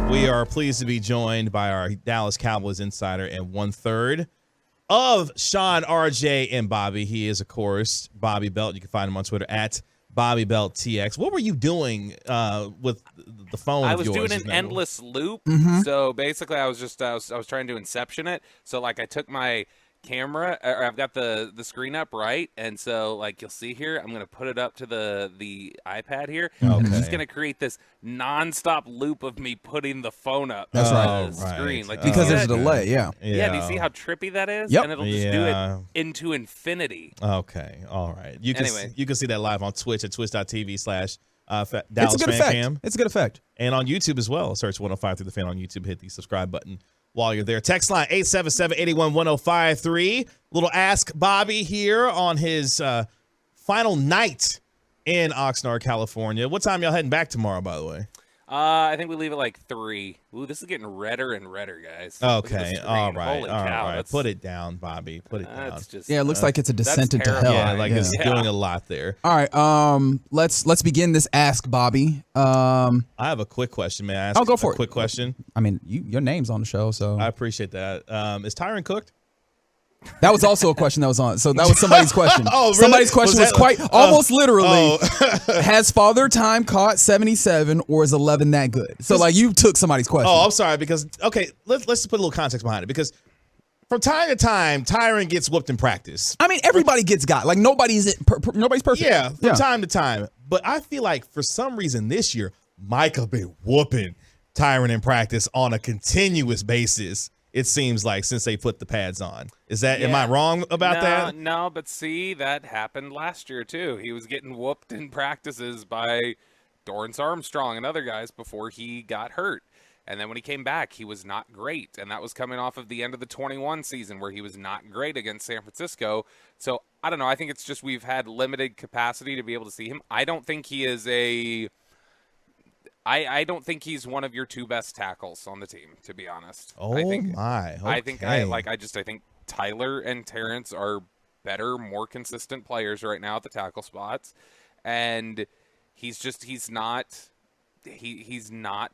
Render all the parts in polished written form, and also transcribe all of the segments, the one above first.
We are pleased to be joined by our Dallas Cowboys insider and 1/3 of Sean, RJ, and Bobby. He is, of course, Bobby Belt. You can find him on Twitter at BobbyBeltTX. What were you doing with the phone? I was doing an endless loop. So basically, I was trying to Inception it. So like, I took my camera, or I've got the screen up, right, and so like you'll see here, I'm gonna put it up to the iPad here, and it's just gonna create this nonstop loop of me putting the phone up. That's the screen, like because there's a delay. Yeah. Do you see how trippy that is? Yep. And it'll just do it into infinity. Okay, all right. You can see that live on Twitch at twitch.tv/Dallas It's a good Fan effect. Cam. It's a good effect. And on YouTube as well. Search 105 through the fan on YouTube. Hit the subscribe button while you're there. Text line 877-881-1053. Little Ask Bobby here on his final night in Oxnard, California. What time y'all heading back tomorrow, by the way? I think we leave at like 3. Ooh, this is getting redder and redder, guys. Okay, all right, Holy cow, all right. Put it down, Bobby. Put it down. Yeah, it looks like it's a descent into hell. Yeah, like it's doing a lot there. All right, let's begin this Ask Bobby. I have a quick question. May I ask? I'll go for a quick question. I mean, your name's on the show, so I appreciate that. Is Tyron cooked? that was also a question that was on. So that was somebody's question. Oh, really? Somebody's question was quite almost literally. Has Father Time caught 77 or is 11 that good? So like you took somebody's question. Oh, I'm sorry because let's just put a little context behind it because from time to time Tyron gets whooped in practice. I mean, everybody gets got. Like nobody's perfect. Yeah, from time to time. But I feel like for some reason this year Micah been whooping Tyron in practice on a continuous basis. It seems like since they put the pads on. Is that am I wrong about that? No, but see, that happened last year too. He was getting whooped in practices by Dorrance Armstrong and other guys before he got hurt. And then when he came back, he was not great. And that was coming off of the end of the 21 season where he was not great against San Francisco. So I don't know. I think it's just we've had limited capacity to be able to see him. I don't think he is I don't think he's one of your 2 best tackles on the team, to be honest. Oh my! Okay. I think Tyler and Terrence are better, more consistent players right now at the tackle spots, and he's not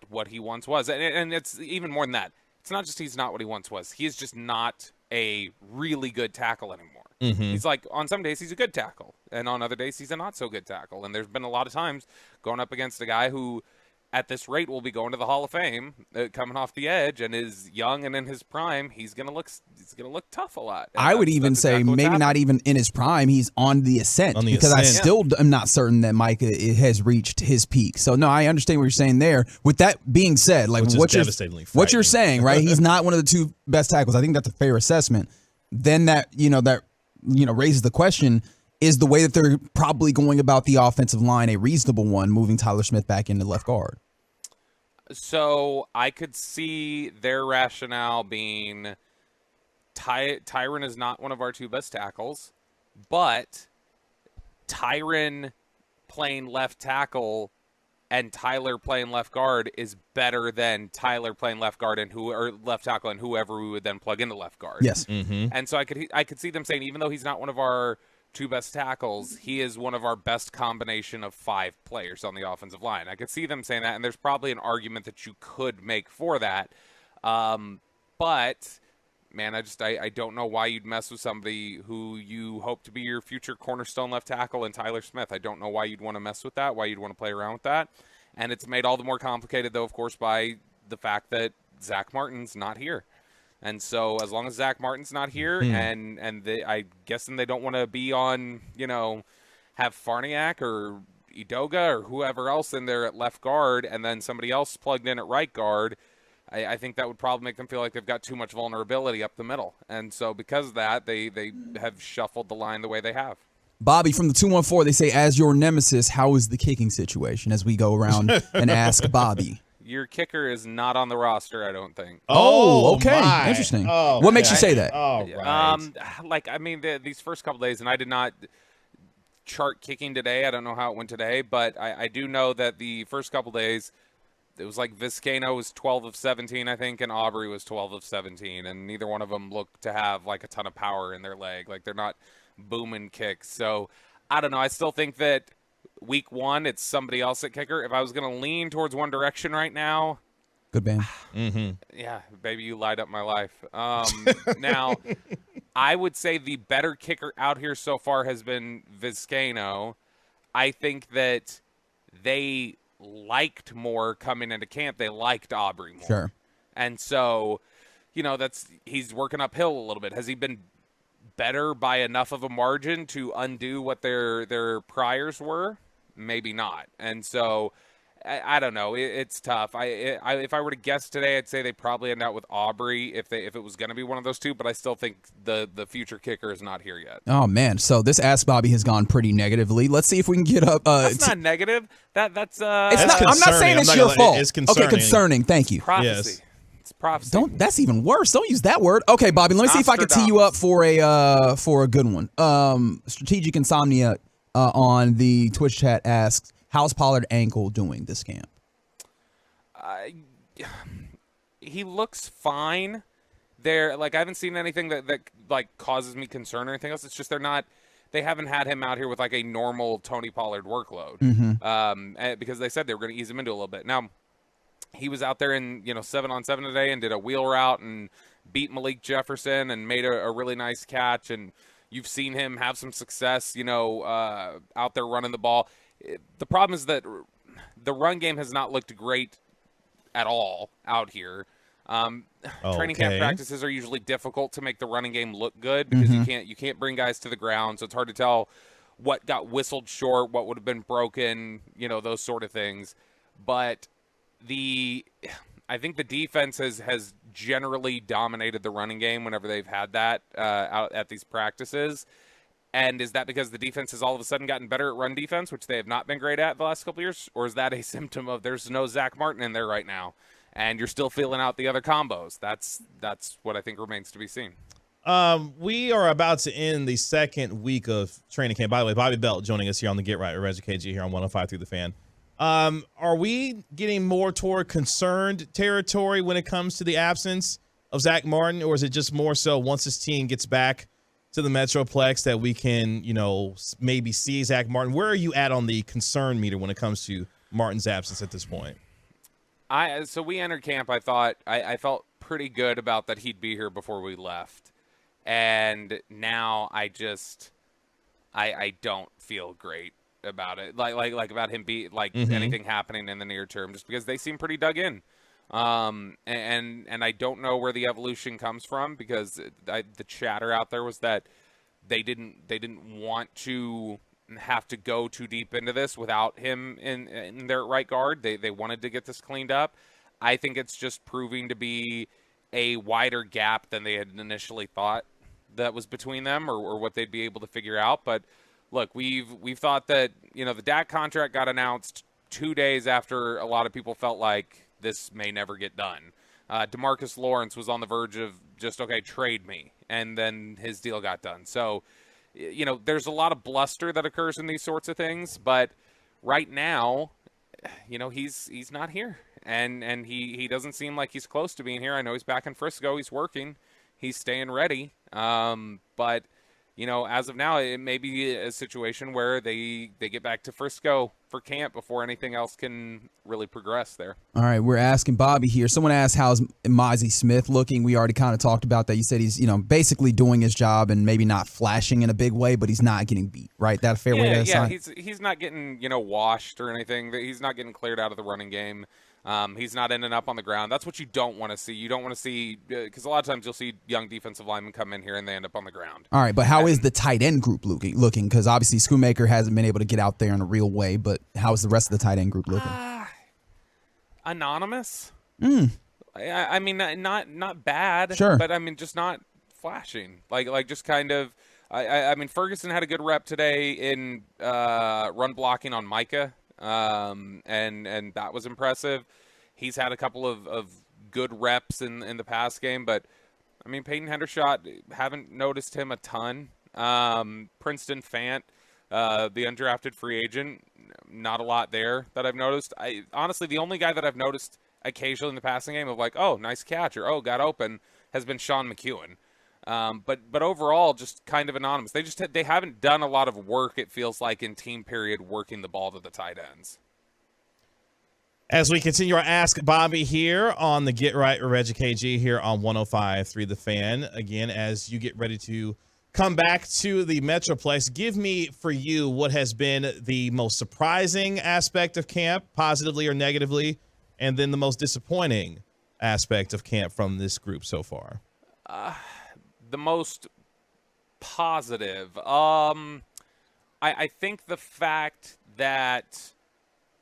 what he once was, and it's even more than that. It's not just he's not what he once was. He is just not a really good tackle anymore. He's like, on some days he's a good tackle, and on other days he's a not so good tackle. And there's been a lot of times going up against a guy who, at this rate, will be going to the Hall of Fame, coming off the edge, and is young and in his prime. He's gonna look tough a lot. And I would even say maybe not even in his prime. He's on the ascent because I still am not certain that Micah has reached his peak. So no, I understand what you're saying there. With that being said, like what you're saying, right? He's not one of the 2 best tackles. I think that's a fair assessment. Then that raises the question: is the way that they're probably going about the offensive line a reasonable one, moving Tyler Smith back into left guard? So I could see their rationale being Tyron is not one of our 2 best tackles, but Tyron playing left tackle and Tyler playing left guard is better than Tyler playing left guard or left tackle and whoever we would then plug into left guard. Yes. And so I could see them saying, even though he's not one of our 2 best tackles, he is one of our best combination of 5 players on the offensive line. I could see them saying that, and there's probably an argument that you could make for that. But man, I don't know why you'd mess with somebody who you hope to be your future cornerstone left tackle in Tyler Smith. I don't know why you'd want to mess with that, why you'd want to play around with that. And it's made all the more complicated, though, of course, by the fact that Zach Martin's not here. And so as long as Zach Martin's not here, and I guessing they don't want to be on, have Farniak or Edoga or whoever else in there at left guard and then somebody else plugged in at right guard, I think that would probably make them feel like they've got too much vulnerability up the middle. And so because of that, they have shuffled the line the way they have. Bobby from the 214, they say, as your nemesis, how is the kicking situation as we go around and ask Bobby? Your kicker is not on the roster, I don't think. Oh, okay. My. Interesting. Oh, what makes you say that? Oh, right. These first couple days, and I did not chart kicking today. I don't know how it went today, but I do know that the first couple days, it was like Vizcaino was 12 of 17, I think, and Aubrey was 12 of 17, and neither one of them looked to have like a ton of power in their leg. Like they're not booming kicks. So I don't know. I still think that week 1, it's somebody else at kicker. If I was going to lean towards one direction right now, Good band. Yeah, baby, you light up my life. Now, I would say the better kicker out here so far has been Vizcaino. I think that they liked more coming into camp. They liked Aubrey more. Sure. And so, he's working uphill a little bit. Has he been better by enough of a margin to undo what their priors were? Maybe not. And so I don't know. It's tough. If I were to guess today, I'd say they probably end out with Aubrey if it was going to be one of those two. But I still think the future kicker is not here yet. Oh man! So this Ask Bobby has gone pretty negatively. Let's see if we can get up. That's not negative. That's it's not. I'm not saying it's your fault. It's concerning. Okay, concerning. Thank you. Prophecy. Yes. It's prophecy. That's even worse. Don't use that word. Okay, Bobby. Let me see if I can tee you up for a good one. Strategic Insomnia on the Twitch chat asks, "How's Pollard ankle doing this camp?" He looks fine. I haven't seen anything that causes me concern or anything else. It's just they haven't had him out here with like a normal Tony Pollard workload. Because they said they were going to ease him into a little bit. Now, he was out there in 7-on-7 today and did a wheel route and beat Malik Jefferson and made a really nice catch. And you've seen him have some success, out there running the ball. The problem is that the run game has not looked great at all out here. Training camp practices are usually difficult to make the running game look good because you can't bring guys to the ground, so it's hard to tell what got whistled short, what would have been broken, those sort of things. But I think the defense has generally dominated the running game whenever they've had that out at these practices. And is that because the defense has all of a sudden gotten better at run defense, which they have not been great at the last couple of years? Or is that a symptom of there's no Zach Martin in there right now, and you're still feeling out the other combos? That's what I think remains to be seen. We are about to end the second week of training camp. By the way, Bobby Belt joining us here on the Get Right with Reggie KG here on 105 through the Fan. Are we getting more toward concerned territory when it comes to the absence of Zach Martin, or is it just more so once this team gets back to the Metroplex that we can, maybe see Zach Martin? Where are you at on the concern meter when it comes to Martin's absence at this point? So we entered camp. I felt pretty good about that he'd be here before we left, and now I don't feel great about it. Like about him anything happening in the near term, just because they seem pretty dug in. And I don't know where the evolution comes from, because the chatter out there was that they didn't want to have to go too deep into this without him in their right guard. They wanted to get this cleaned up. I think it's just proving to be a wider gap than they had initially thought that was between them, or what they'd be able to figure out. But look, we've thought that the Dak contract got announced 2 days after a lot of people felt like this may never get done. DeMarcus Lawrence was on the verge of just, okay, trade me, and then his deal got done. So, there's a lot of bluster that occurs in these sorts of things, but right now, he's not here, and he doesn't seem like he's close to being here. I know he's back in Frisco. He's working. He's staying ready. But as of now, it may be a situation where they get back to Frisco for camp before anything else can really progress there. All right, we're asking Bobby here. Someone asked, how's Mozzie Smith looking? We already kind of talked about that. You said he's, basically doing his job and maybe not flashing in a big way, but he's not getting beat, right? That a fair way to assign? Yeah, he's not getting, washed or anything. He's not getting cleared out of the running game. He's not ending up on the ground. That's what you don't want to see. You don't want to see, because a lot of times you'll see young defensive linemen come in here and they end up on the ground. All right, but how is the tight end group looking? Because obviously Schoonmaker hasn't been able to get out there in a real way, but how is the rest of the tight end group looking? Anonymous. I mean, not bad. Sure. But I mean, just not flashing. Like just kind of. I mean, Ferguson had a good rep today in run blocking on Micah. And that was impressive. He's had a couple of good reps in the past game, but I mean, Peyton Hendershot, haven't noticed him a ton. Princeton Fant, the undrafted free agent, not a lot there that I've noticed. Honestly, the only guy that I've noticed occasionally in the passing game of like, oh, nice catch, or oh, got open, has been Sean McEwen. But overall, just kind of anonymous. They haven't done a lot of work, it feels like, in team period, working the ball to the tight ends. As we continue our Ask Bobby here on the Get Right with Reggie KG here on 105.3 The Fan. Again, as you get ready to come back to the Metroplex, give me for you what has been the most surprising aspect of camp, positively or negatively, and then the most disappointing aspect of camp from this group so far. The most positive. I think the fact that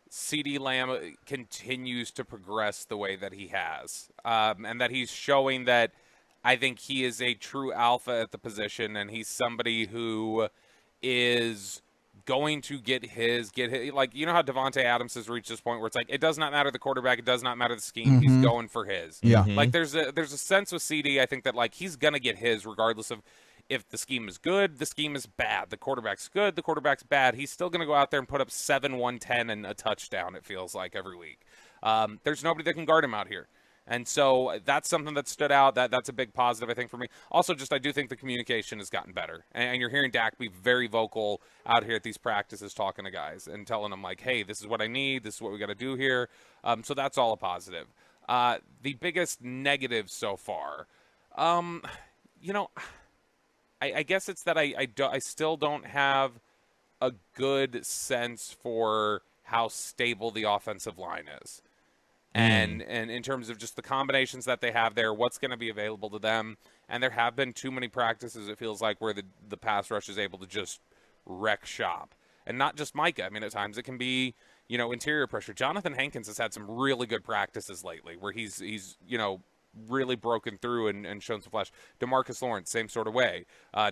CeeDee Lamb continues to progress the way that he has, and that he's showing that I think he is a true alpha at the position, and he's somebody who is going to get his like, you know how Devontae Adams has reached this point where it's like, it does not matter the quarterback, it does not matter the scheme, he's going for his. Yeah. Like there's a sense with CD, I think that like he's gonna get his regardless of if the scheme is good, the scheme is bad, the quarterback's good, the quarterback's bad, he's still gonna go out there and put up 7-110 and a touchdown, it feels like, every week. There's nobody that can guard him out here. And so that's something that stood out. That's a big positive, I think, for me. Also, just I do think the communication has gotten better. And you're hearing Dak be very vocal out here at these practices talking to guys and telling them, like, hey, this is what I need. This is what we got to do here. So that's all a positive. The biggest negative so far, you know, I guess it's that I still don't have a good sense for how stable the offensive line is. And in terms of just the combinations that they have there, what's going to be available to them. And there have been too many practices, it feels like, where the pass rush is able to just wreck shop. And not just Micah. I mean, at times it can be, you know, interior pressure. Jonathan Hankins has had some really good practices lately where he's you know, really broken through and shown some flash. DeMarcus Lawrence, same sort of way.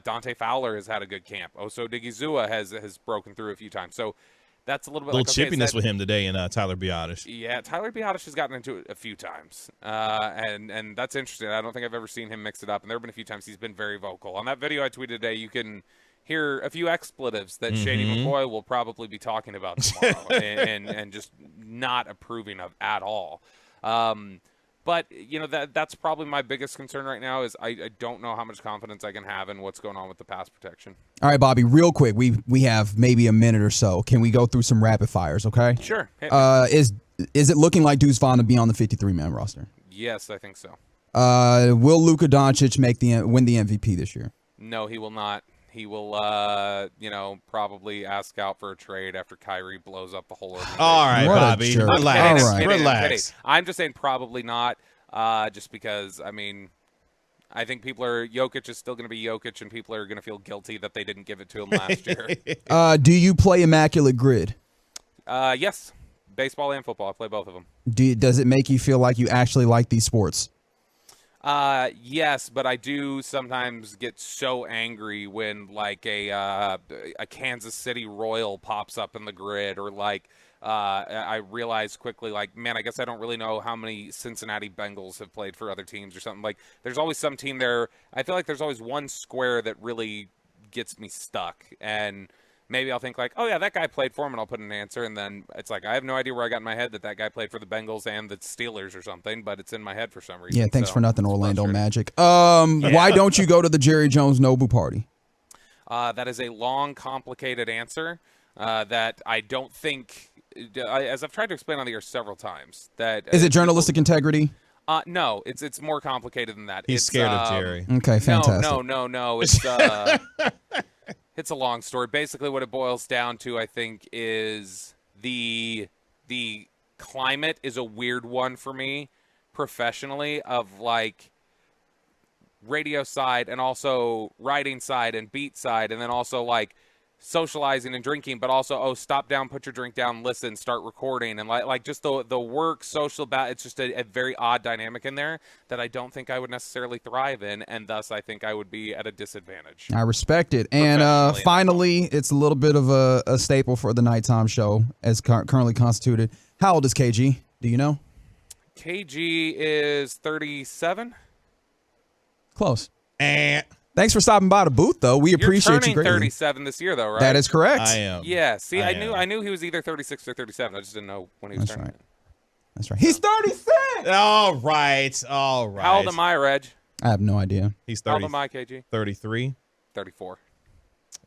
Dante Fowler has had a good camp. Oso Digizua has broken through a few times. So that's a little bit chippiness with him today and Tyler Biadasz. Yeah, Tyler Biadasz has gotten into it a few times, and that's interesting. I don't think I've ever seen him mix it up, and there have been a few times he's been very vocal. On that video I tweeted today, you can hear a few expletives that Shady McCoy will probably be talking about tomorrow and just not approving of at all. But, you know, that's probably my biggest concern right now is I don't know how much confidence I can have in what's going on with the pass protection. All right, Bobby, real quick. We have maybe a minute or so. Can we go through some rapid fires, okay? Sure. Is it looking like Deuce Vaughn to be on the 53-man roster? Yes, I think so. Will Luka Doncic win the MVP this year? No, he will not. He will, you know, probably ask out for a trade after Kyrie blows up the whole organization. All right, Bobby. Relax. I'm just saying probably not, just because, I mean, I think Jokic is still going to be Jokic, and people are going to feel guilty that they didn't give it to him last year. Do you play Immaculate Grid? Yes. Baseball and football. I play both of them. Does it make you feel like you actually like these sports? Yes, but I do sometimes get so angry when like a Kansas City Royal pops up in the grid, or like I realize quickly, like, man, I guess I don't really know how many Cincinnati Bengals have played for other teams or something. Like, there's always some team there. I feel like there's always one square that really gets me stuck, and maybe I'll think like, oh yeah, that guy played for him, and I'll put an answer, and then it's like I have no idea where I got in my head that guy played for the Bengals and the Steelers or something, but it's in my head for some reason. Yeah, thanks for nothing, Orlando Magic. Why don't you go to the Jerry Jones Nobu party? That is a long, complicated answer that I don't think, as I've tried to explain on the air several times, that is it journalistic integrity? No, it's more complicated than that. He's scared of Jerry. Okay, fantastic. No. It's it's a long story. Basically, what it boils down to, I think, is the climate is a weird one for me professionally, of like radio side and also writing side and beat side, and then also like socializing and drinking, but also, stop down, put your drink down, listen, start recording, and like just the work social it's just a very odd dynamic in there that I don't think I would necessarily thrive in, and thus I think I would be at a disadvantage. I respect it. And finally, it's a little bit of a staple for the nighttime show as currently constituted. How old is KG? Do you know? KG is 37. Close. Thanks for stopping by the booth, though. We appreciate you greatly. You're turning 37 this year, though, right? That is correct. I am. Yeah. See, I knew he was either 36 or 37. I just didn't know when he was turning. That's right. He's 36. All right. How old am I, Reg? I have no idea. He's 30. How old am I, KG? 33. 34.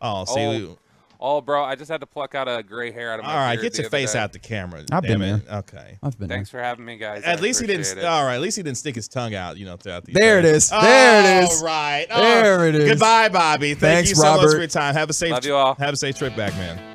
Oh, see, Oh, bro, I just had to pluck out a gray hair out of my beard. All right, get your face out the camera. I've been there. Okay. I've been Thanks for having me, guys. At least he didn't. All right, at least he didn't stick his tongue out, throughout the. There it is. There it is. All right. There it is. Goodbye, Bobby. Thank Thanks, you so much Robert. for your time. Have a safe. Love you all. Have a safe trip back, man.